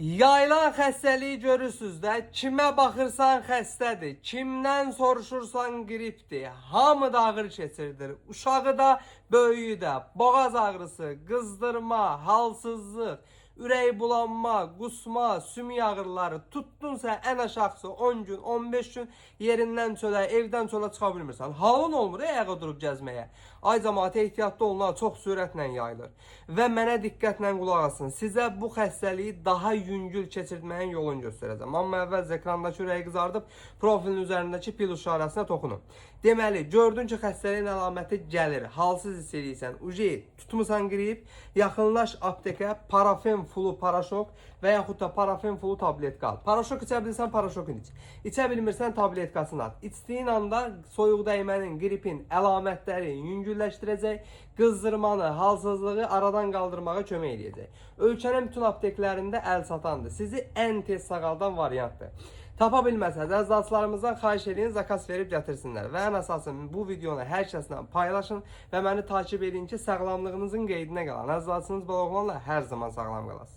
Yayılan xəstəliyi görürsüz də, kimə baxırsan xəstədir, kimdən soruşursan qripdir, hamı da ağır keçirdir. Uşağı da, böyüyü də, boğaz ağrısı, qızdırma, halsızlıq, ürək bulanma, qusma, sümük ağrıları tutdunsa ən aşağısı 10 gün, 15 gün yerindən çölə, evdən çölə çıxa bilmirsən. Halın olmur ayağa durub gəzməyə. Ay cəmaatı ehtiyatlı olun, çox sürətlə yayılır. Və mənə diqqətlə qulaq asın. Sizə bu xəstəliyi daha yüngül keçirtməyin yolunu göstərəcəm. Amma əvvəl ekrandakı ürəyi qızardıb profilin üzərindəki pil işarəsinə toxunun. Deməli, gördün ki, xəstəliyin əlaməti gəlir, halsız hiss edirsən, tutmusan qrip, yaxınlaş aptekə, parafen flu paraşok və yaxud da parafen flu tabletka al. Paraşok içə bilirsən, paraşokunu iç. İçə bilmirsən, tabletkasını at. İçdiyin anda soyuq dəymənin, qripin əlamətləri yüngülləşdirəcək, qızdırmanı, halsızlığı aradan qaldırmağa kömək edəcək. Ölkənin bütün apteklərində əl satandır. Sizi ən tez sağaldan variantdır. Tapa bilməsəniz, əzdazlarımızdan xahiş edin, zakas verib gətirsinlər. Və ən əsası bu videonu hər kəslə paylaşın və məni takip edin ki, sağlamlığınızın qeydinə qalan əzdazınız bol oğlanla hər zaman sağlam qalasın.